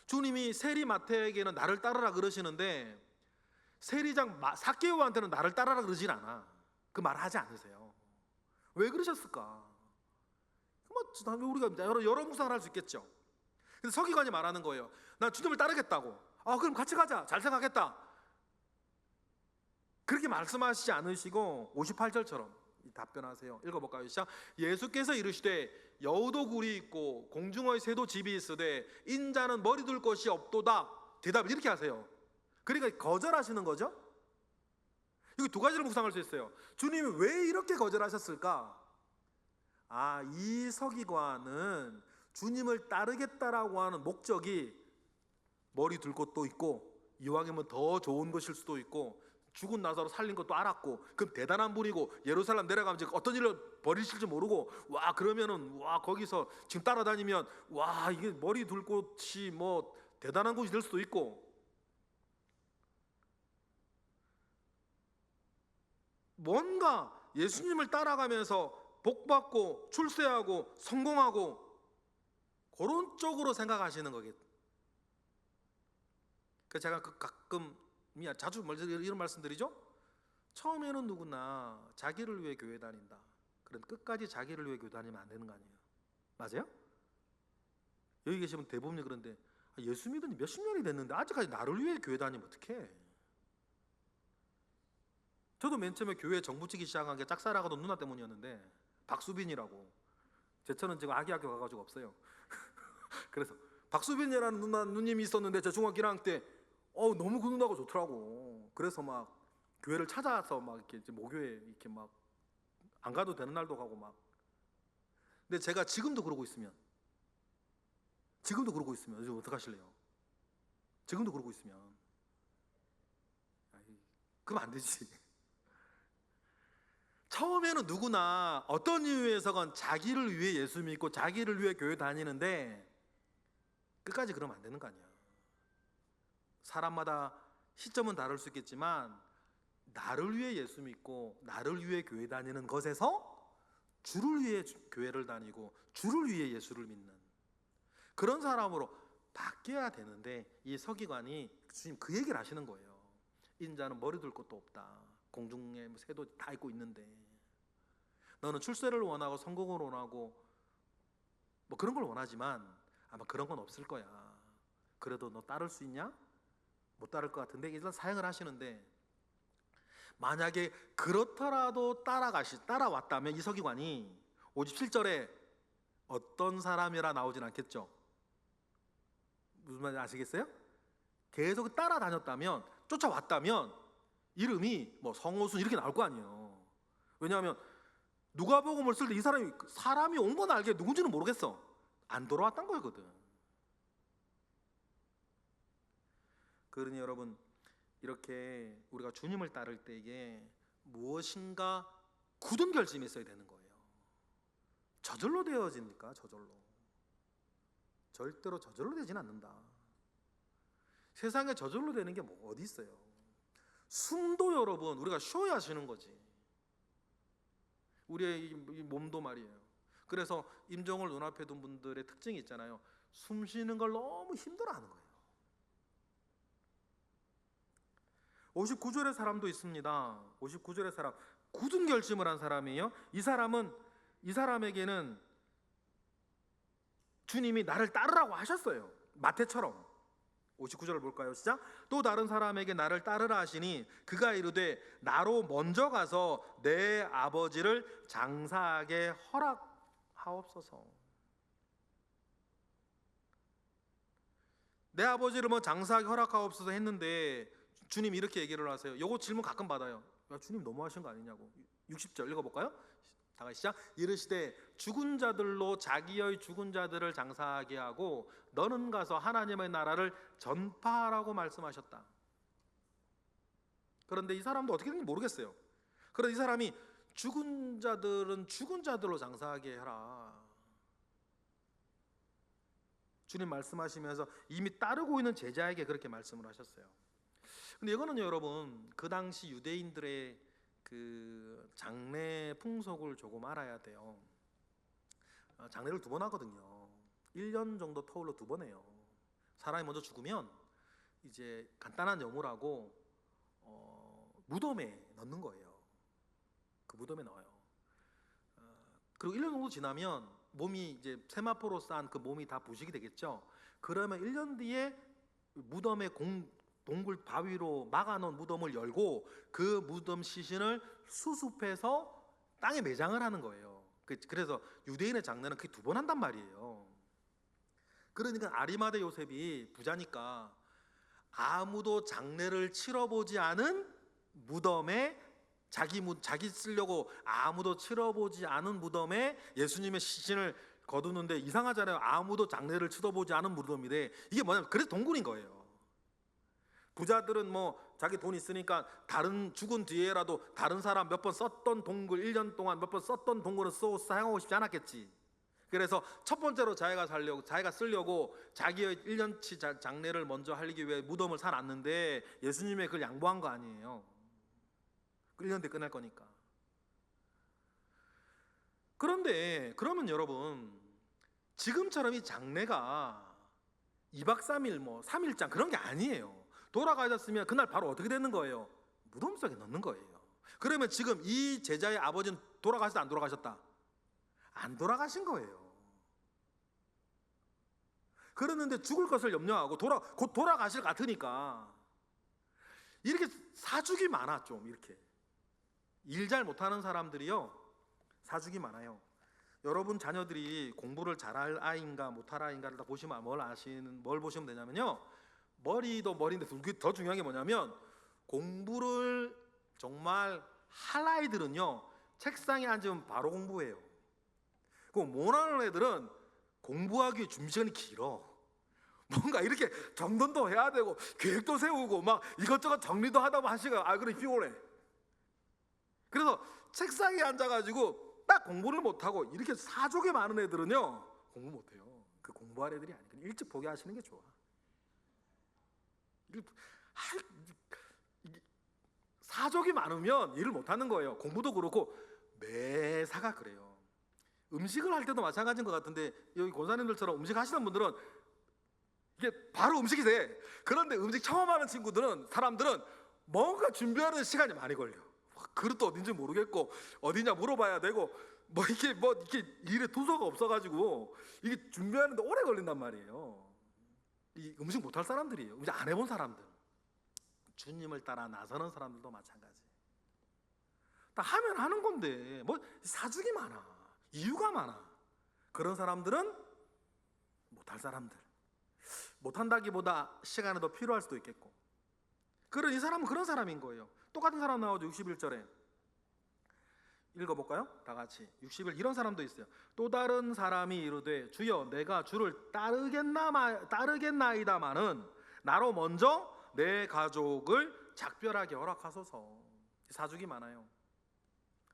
주님이 세리 마태에게는 나를 따르라 그러시는데 세리장 삭개오한테는 나를 따르라 그러진 않아. 그 말 하지 않으세요. 왜 그러셨을까? 우리가 여러 묵상을 할 수 있겠죠. 근데 서기관이 말하는 거예요. 난 주님을 따르겠다고. 그럼 같이 가자. 잘 생각했다. 그렇게 말씀하시지 않으시고 58절처럼 답변하세요. 읽어볼까요? 시작. 예수께서 이르시되 여우도 굴이 있고 공중의 새도 집이 있으되 인자는 머리 둘 곳이 없도다. 대답을 이렇게 하세요. 그러니까 거절하시는 거죠. 여기 두 가지를 묵상할 수 있어요. 주님이 왜 이렇게 거절하셨을까? 이 서기관은 주님을 따르겠다라고 하는 목적이 머리 둘 곳도 있고 이왕이면 더 좋은 것일 수도 있고 죽은 나사로 살린 것도 알았고 그럼 대단한 분이고 예루살렘 내려가면 이제 어떤 일을 벌이실지 모르고 그러면은 거기서 지금 따라다니면 이게 머리 둘 곳이 뭐 대단한 곳이 될 수도 있고 뭔가 예수님을 따라가면서 복받고 출세하고 성공하고 그런 쪽으로 생각하시는 거겠죠. 그래서 제가 가끔 자주 이런 말씀드리죠. 처음에는 누구나 자기를 위해 교회 다닌다. 그런데 끝까지 자기를 위해 교회 다니면 안 되는 거 아니에요? 맞아요? 여기 계시면 대부분이 그런데 예수 믿은 지 몇십 년이 됐는데 아직까지 나를 위해 교회 다니면 어떡해? 저도 맨 처음에 교회 정부 치기 시작한 게 짝사랑하던 누나 때문이었는데 박수빈이라고 제처는 지금 아기 학교 가가지고 없어요. 그래서 박수빈이라는 누님이 있었는데 제 중학교 1학년 때 너무 그 누나가 좋더라고. 그래서 막 교회를 찾아서 막 이렇게 목요일에 이렇게 막 안 가도 되는 날도 가고 막. 근데 제가 지금도 그러고 있으면 요즘 어떡하실래요? 지금도 그러고 있으면 그럼 안 되지. 처음에는 누구나 어떤 이유에서건 자기를 위해 예수 믿고 자기를 위해 교회 다니는데 끝까지 그러면 안 되는 거 아니야. 사람마다 시점은 다를 수 있겠지만 나를 위해 예수 믿고 나를 위해 교회 다니는 것에서 주를 위해 교회를 다니고 주를 위해 예수를 믿는 그런 사람으로 바뀌어야 되는데, 이 서기관이 주님 그 얘기를 하시는 거예요. 인자는 머리 둘 것도 없다. 공중에 새도 다 있고 있는데 너는 출세를 원하고 성공을 원하고 뭐 그런 걸 원하지만 아마 그런 건 없을 거야. 그래도 너 따를 수 있냐? 못 따를 것 같은데 일단 사행을 하시는데, 만약에 그렇더라도 따라왔다면 이 서기관이 57절에 어떤 사람이라 나오진 않겠죠. 무슨 말인지 아시겠어요? 계속 따라다녔다면, 쫓아왔다면 이름이 뭐 성호순 이렇게 나올 거 아니에요. 왜냐하면 누가복음을 쓸 때 이 사람이 온 건 알게 누군지는 모르겠어. 안 돌아왔단 거거든. 그러니 여러분, 이렇게 우리가 주님을 따를 때에 무엇인가 굳은 결심이 있어야 되는 거예요. 저절로 되어집니까? 저절로. 절대로 저절로 되진 않는다. 세상에 저절로 되는 게 뭐 어디 있어요? 숨도 여러분 우리가 쉬어야 쉬는 거지. 우리의 이 몸도 말이에요. 그래서 임종을 눈앞에 둔 분들의 특징이 있잖아요. 숨 쉬는 걸 너무 힘들어하는 거예요. 59절의 사람도 있습니다. 59절의 사람, 굳은 결심을 한 사람이에요. 이 사람에게는 주님이 나를 따르라고 하셨어요. 마태처럼. 59절을 볼까요? 시작. 또 다른 사람에게 나를 따르라 하시니 그가 이르되 나로 먼저 가서 내 아버지를 장사하게 허락하옵소서. 내 아버지를 뭐 장사하게 허락하옵소서 했는데 주님 이렇게 얘기를 하세요. 요거 질문 가끔 받아요. 야, 주님 너무하신 거 아니냐고. 60절 읽어볼까요? 다 같이 시작. 이르시되 죽은 자들로 자기의 죽은 자들을 장사하게 하고 너는 가서 하나님의 나라를 전파하라고 말씀하셨다. 그런데 이 사람도 어떻게 되는지 모르겠어요. 그런데 이 사람이 죽은 자들은 죽은 자들로 장사하게 해라. 주님 말씀하시면서 이미 따르고 있는 제자에게 그렇게 말씀을 하셨어요. 근데 이거는 여러분 그 당시 유대인들의 그 장례 풍속을 조금 알아야 돼요. 장례를 2번 하거든요. 1년 정도 터울로 2번 해요. 사람이 먼저 죽으면 이제 간단한 여물하고 무덤에 넣는 거예요. 그 무덤에 넣어요. 그리고 1년 정도 지나면 몸이 이제 세마포로 싼 그 몸이 다 부식이 되겠죠. 그러면 1년 뒤에 무덤의 동굴 바위로 막아놓은 무덤을 열고 그 무덤 시신을 수습해서 땅에 매장을 하는 거예요. 그래서 유대인의 장례는 그게 2번 한단 말이에요. 그러니까 아리마대 요셉이 부자니까 아무도 장례를 치러보지 않은 무덤에 자기 쓰려고 아무도 치러보지 않은 무덤에 예수님의 시신을 거두는데 이상하잖아요. 아무도 장례를 치러보지 않은 무덤이래. 이게 뭐냐면 그래서 동굴인 거예요. 부자들은 뭐 자기 돈 있으니까 다른 죽은 뒤에라도 다른 사람 몇 번 썼던 동굴 1년 동안 몇 번 썼던 동굴을 사용하고 싶지 않았겠지. 그래서 첫 번째로 자기가 쓰려고 자기의 1년치 장례를 먼저 하기 위해 무덤을 사놨는데 예수님의 그걸 양보한 거 아니에요. 1년 뒤에 끝날 거니까. 그런데 그러면 여러분 지금처럼 이 장례가 2박 3일 뭐 3일장 그런 게 아니에요. 돌아가셨으면 그날 바로 어떻게 되는 거예요? 무덤 속에 넣는 거예요. 그러면 지금 이 제자의 아버지는 돌아가셨다 안 돌아가셨다? 안 돌아가신 거예요. 그러는데 죽을 것을 염려하고 곧 돌아가실 것 같으니까 이렇게 사죽이 많아. 좀 이렇게 일 잘 못하는 사람들이요 사죽이 많아요. 여러분 자녀들이 공부를 잘할 아이인가 못할 아이인가를 다 보시면 뭘 보시면 되냐면요, 머리도 머리인데 더 중요한 게 뭐냐면 공부를 정말 할 아이들은요 책상에 앉으면 바로 공부해요. 그 못하는 애들은 공부하기 준비 시간이 길어. 뭔가 이렇게 정돈도 해야 되고 계획도 세우고 막 이것저것 정리도 하다 보면 1시간 그래 피곤해. 그래서 책상에 앉아가지고 딱 공부를 못하고 이렇게 사족이 많은 애들은요 공부 못해요. 그 공부할 애들이 아니니까 일찍 포기하시는 게 좋아. 사족이 많으면 일을 못하는 거예요. 공부도 그렇고 매사가 그래요. 음식을 할 때도 마찬가지인 것 같은데, 여기 권사님들처럼 음식 하시는 분들은 이게 바로 음식이 돼. 그런데 음식 처음 하는 사람들은 뭔가 준비하는 시간이 많이 걸려. 그릇도 어딘지 모르겠고 어디냐 물어봐야 되고 이렇게 일에 도서가 없어가지고 이게 준비하는데 오래 걸린단 말이에요. 이 음식 못할 사람들이에요. 음식 안 해본 사람들, 주님을 따라 나서는 사람들도 마찬가지. 다 하면 하는 건데 사주기 많아, 이유가 많아. 그런 사람들은 못할 사람들. 못한다기보다 시간이 더 필요할 수도 있겠고. 이 사람은 그런 사람인 거예요. 똑같은 사람 나오죠. 61절에 읽어볼까요? 다 같이. 61 이런 사람도 있어요. 또 다른 사람이 이르되 주여 내가 주를 따르겠나이다마는 나로 먼저 내 가족을 작별하게 허락하소서. 사죽이 많아요.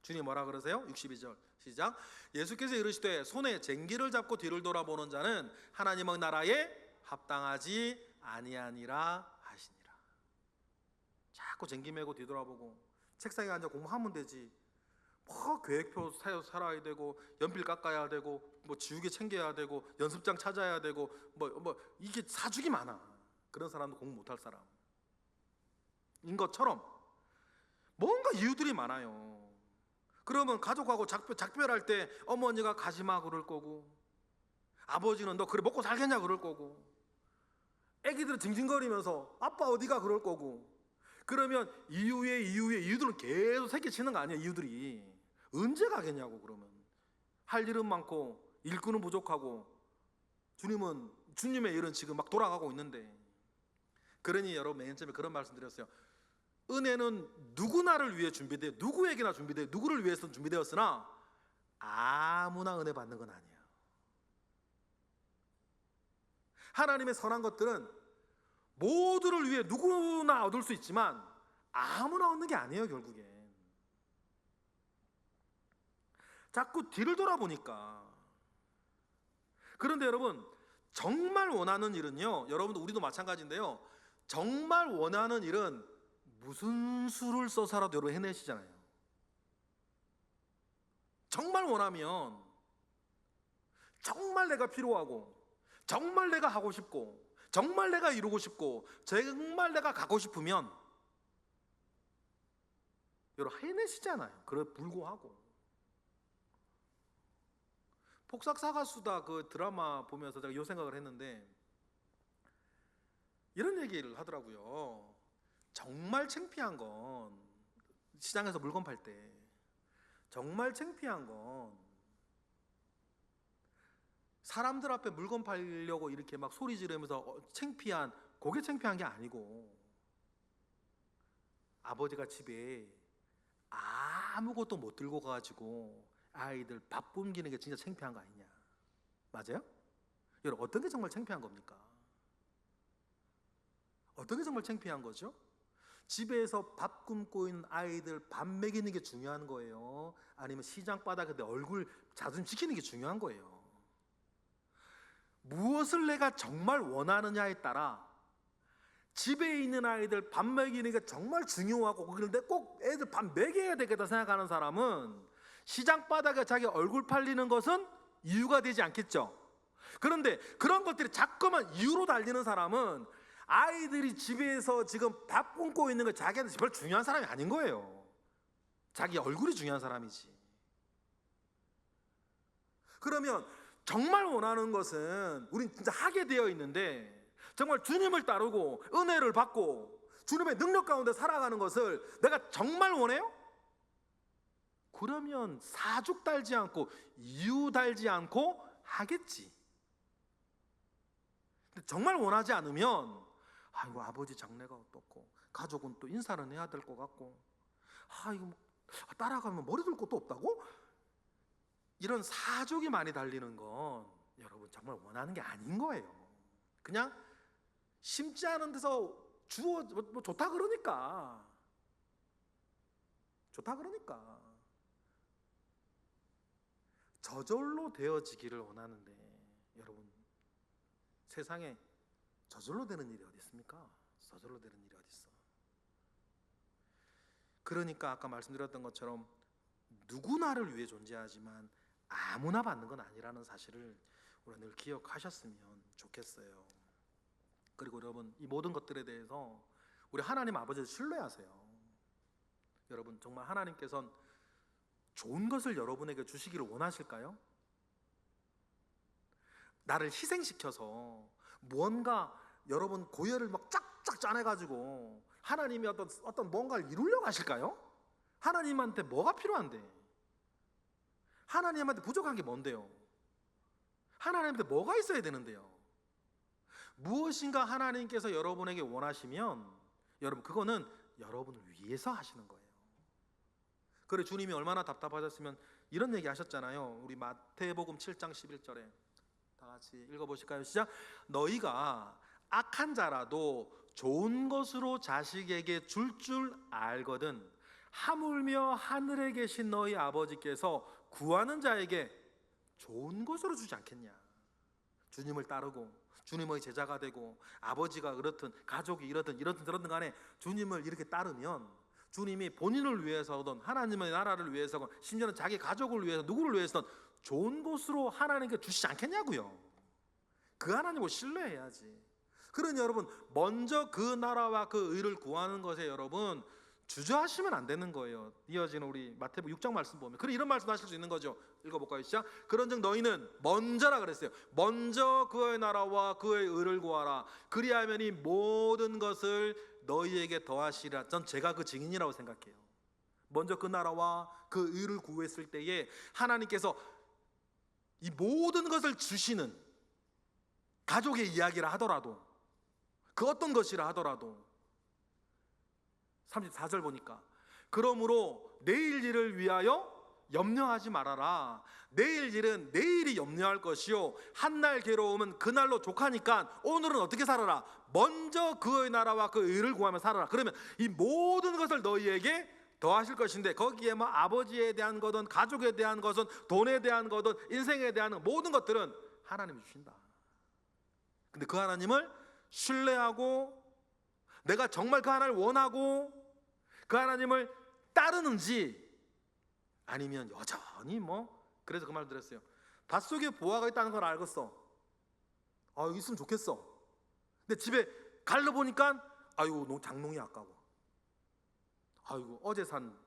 주님 뭐라 그러세요? 62절 시작. 예수께서 이르시되 손에 쟁기를 잡고 뒤를 돌아보는 자는 하나님의 나라에 합당하지 아니하니라 하시니라. 자꾸 쟁기 메고 뒤돌아보고 책상에 앉아 공부하면 되지. 계획표 살아야 되고 연필 깎아야 되고 지우개 챙겨야 되고 연습장 찾아야 되고 이게 사죽이 많아. 그런 사람도 공부 못할 사람인 것처럼 뭔가 이유들이 많아요. 그러면 가족하고 작별할 때 어머니가 가지마 그럴 거고, 아버지는 너 그래 먹고 살겠냐 그럴 거고, 애기들은 징징거리면서 아빠 어디가 그럴 거고. 그러면 이유들은 계속 새끼치는 거 아니야. 이유들이 언제 가겠냐고. 그러면 할 일은 많고 일꾼은 부족하고 주님의 일은 지금 막 돌아가고 있는데. 그러니 여러분 맨 처음에 그런 말씀 드렸어요. 은혜는 누구나를 위해 준비되어 누구에게나 준비되어 누구를 위해서 준비되었으나 아무나 은혜 받는 건 아니에요. 하나님의 선한 것들은 모두를 위해 누구나 얻을 수 있지만 아무나 얻는 게 아니에요. 결국엔 자꾸 뒤를 돌아보니까. 그런데 여러분 정말 원하는 일은요, 여러분도 우리도 마찬가지인데요, 정말 원하는 일은 무슨 수를 써서라도 여러분 해내시잖아요. 정말 원하면, 정말 내가 필요하고, 정말 내가 하고 싶고, 정말 내가 이루고 싶고, 정말 내가 가고 싶으면 여러분 해내시잖아요. 그래 불구하고. 폭삭사가수다 그 드라마 보면서 제가 이 생각을 했는데 이런 얘기를 하더라고요. 정말 창피한 건, 시장에서 물건 팔 때 정말 창피한 건 사람들 앞에 물건 팔려고 이렇게 막 소리 지르면서 창피한, 그게 창피한 게 아니고 아버지가 집에 아무것도 못 들고 가가지고 아이들 밥 굶기는 게 진짜 창피한 거 아니냐. 맞아요? 여러분 어떤 게 정말 창피한 겁니까? 어떤 게 정말 창피한 거죠? 집에서 밥 굶고 있는 아이들 밥 먹이는 게 중요한 거예요? 아니면 시장 바닥에 내 얼굴 자존심 지키는 게 중요한 거예요? 무엇을 내가 정말 원하느냐에 따라 집에 있는 아이들 밥 먹이는 게 정말 중요하고, 그런데 꼭 애들 밥 먹여야 되겠다 생각하는 사람은 시장 바닥에 자기 얼굴 팔리는 것은 이유가 되지 않겠죠? 그런데 그런 것들이 자꾸만 이유로 달리는 사람은 아이들이 집에서 지금 밥 굶고 있는 거 자기한테 별로 중요한 사람이 아닌 거예요. 자기 얼굴이 중요한 사람이지. 그러면 정말 원하는 것은 우린 진짜 하게 되어 있는데, 정말 주님을 따르고 은혜를 받고 주님의 능력 가운데 살아가는 것을 내가 정말 원해요? 그러면 사죽 달지 않고 이유 달지 않고 하겠지. 근데 정말 원하지 않으면 이거 아버지 장례가 어떻고, 가족은 또 인사를 해야 될 것 같고, 이거 따라가면 머리 둘 것도 없다고? 이런 사족이 많이 달리는 건 여러분 정말 원하는 게 아닌 거예요. 그냥 심지 않은 데서 주어 좋다 그러니까 저절로 되어지기를 원하는데, 여러분 세상에 저절로 되는 일이 어디 있습니까? 저절로 되는 일이 어디 있어? 그러니까 아까 말씀드렸던 것처럼 누구나를 위해 존재하지만 아무나 받는 건 아니라는 사실을 우리가 늘 기억하셨으면 좋겠어요. 그리고 여러분, 이 모든 것들에 대해서 우리 하나님 아버지를 신뢰하세요. 여러분, 정말 하나님께서는 좋은 것을 여러분에게 주시기를 원하실까요? 나를 희생시켜서 무언가 여러분 고열을 막 쫙쫙 짜내가지고 하나님이 어떤 뭔가를 이루려고 하실까요? 하나님한테 뭐가 필요한데? 하나님한테 부족한 게 뭔데요? 하나님한테 뭐가 있어야 되는데요? 무엇인가 하나님께서 여러분에게 원하시면 여러분 그거는 여러분을 위해서 하시는 거예요. 그래, 주님이 얼마나 답답하셨으면 이런 얘기 하셨잖아요. 우리 마태복음 7장 11절에 다 같이 읽어보실까요? 시작. 너희가 악한 자라도 좋은 것으로 자식에게 줄 알거든 하물며 하늘에 계신 너희 아버지께서 구하는 자에게 좋은 것으로 주지 않겠냐. 주님을 따르고 주님의 제자가 되고 아버지가 그렇든 가족이 이러든 간에 주님을 이렇게 따르면 주님이 본인을 위해서든 하나님의 나라를 위해서든 심지어는 자기 가족을 위해서 누구를 위해서든 좋은 것으로 하나님께 주시지 않겠냐고요. 그 하나님을 신뢰해야지. 그러니 여러분, 먼저 그 나라와 그 의를 구하는 것에 여러분 주저하시면 안 되는 거예요. 이어지는 우리 마태복음 6장 말씀 보면 그래 이런 말씀 하실 수 있는 거죠. 읽어볼까요? 시작. 그런즉 너희는 먼저라 그랬어요. 먼저 그의 나라와 그의 의를 구하라. 그리하면 이 모든 것을 너희에게 더하시리라. 전 제가 그 증인이라고 생각해요. 먼저 그 나라와 그 의를 구했을 때에 하나님께서 이 모든 것을 주시는, 가족의 이야기라 하더라도 그 어떤 것이라 하더라도 34절 보니까 그러므로 내일 일을 위하여 염려하지 말아라. 내일 일은 내일이 염려할 것이요 한날 괴로움은 그날로 족하니까 오늘은 어떻게 살아라. 먼저 그의 나라와 그 의를 구하며 살아라. 그러면 이 모든 것을 너희에게 더하실 것인데 거기에 뭐 아버지에 대한 거든 가족에 대한 것은 돈에 대한 거든 인생에 대한 모든 것들은 하나님이 주신다. 근데 그 하나님을 신뢰하고 내가 정말 그 하나님을 원하고 그 하나님을 따르는지 아니면 여전히 그래서 그 말 들었어요. 밭속에 보화가 있다는 걸 알겠어. 있으면 좋겠어. 근데 집에 갈러 보니까 아이고 장롱이 아까워. 아이고 어제 산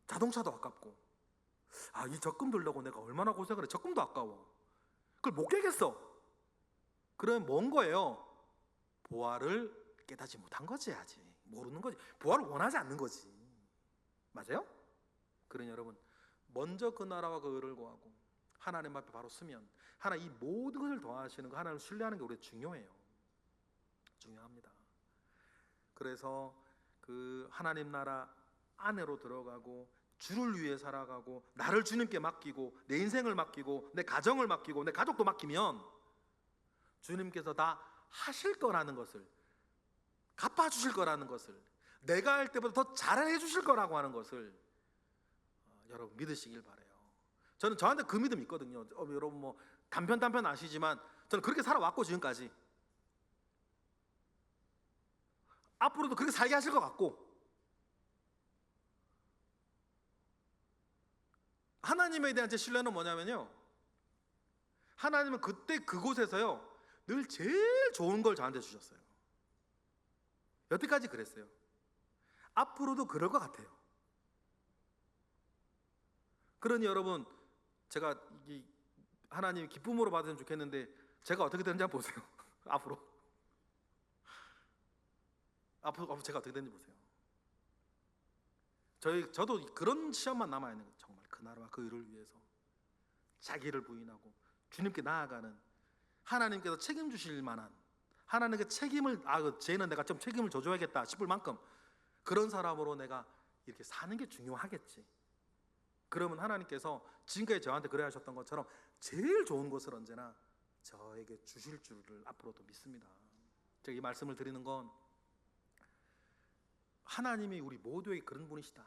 자동차도 아깝고 이 적금 들려고 내가 얼마나 고생을 해. 적금도 아까워. 그걸 못 깨겠어. 그러면 뭔 거예요? 보화를 깨닫지 못한 거지. 아직 모르는 거지. 보화를 원하지 않는 거지. 맞아요? 그러니 여러분, 먼저 그 나라와 그 의를 구하고 하나님 앞에 바로 서면 하나님 이 모든 것을 더하시는 거, 하나님을 신뢰하는 게 우리 중요해요. 중요합니다. 그래서 그 하나님 나라 안으로 들어가고 주를 위해 살아가고 나를 주님께 맡기고 내 인생을 맡기고 내 가정을 맡기고 내 가족도 맡기면 주님께서 다 하실 거라는 것을, 갚아주실 거라는 것을, 내가 할 때보다 더 잘해 주실 거라고 하는 것을 여러분 믿으시길 바라요. 저는 저한테 그 믿음이 있거든요. 여러분 단편 아시지만 저는 그렇게 살아왔고 지금까지 앞으로도 그렇게 살게 하실 것 같고 하나님에 대한 제 신뢰는 뭐냐면요, 하나님은 그때 그곳에서요 늘 제일 좋은 걸 저한테 주셨어요. 여태까지 그랬어요. 앞으로도 그럴 것 같아요. 그러니 여러분, 제가 하나님 기쁨으로 받으면 좋겠는데 제가 어떻게 되는지 한번 보세요. 앞으로 제가 어떻게 되는지 보세요. 저도 그런 시험만 남아 있는 거예요. 정말 그 나라와 그 의를 위해서 자기를 부인하고 주님께 나아가는, 하나님께서 책임주실 만한, 하나님께 책임을 쟤는 내가 좀 책임을 져줘야겠다 싶을 만큼 그런 사람으로 내가 이렇게 사는 게 중요하겠지. 그러면 하나님께서 지금까지 저한테 그래 하셨던 것처럼 제일 좋은 것을 언제나 저에게 주실 줄을 앞으로도 믿습니다. 제가 이 말씀을 드리는 건 하나님이 우리 모두에게 그런 분이시다.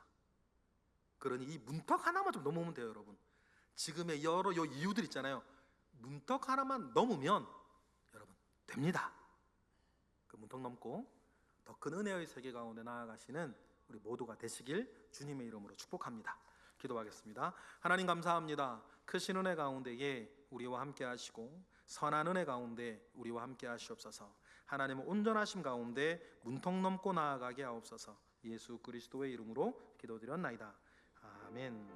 그러니 이 문턱 하나만 좀 넘으면 돼요. 여러분, 지금의 여러 이유들 있잖아요. 문턱 하나만 넘으면 여러분 됩니다. 그 문턱 넘고 더 큰 은혜의 세계 가운데 나아가시는 우리 모두가 되시길 주님의 이름으로 축복합니다. 기도하겠습니다. 하나님 감사합니다. 크신 은혜 가운데에 우리와 함께 하시고 선한 은혜 가운데 우리와 함께 하시옵소서. 하나님은 온전하심 가운데 문턱 넘고 나아가게 하옵소서. 예수 그리스도의 이름으로 기도드렸나이다. 아멘.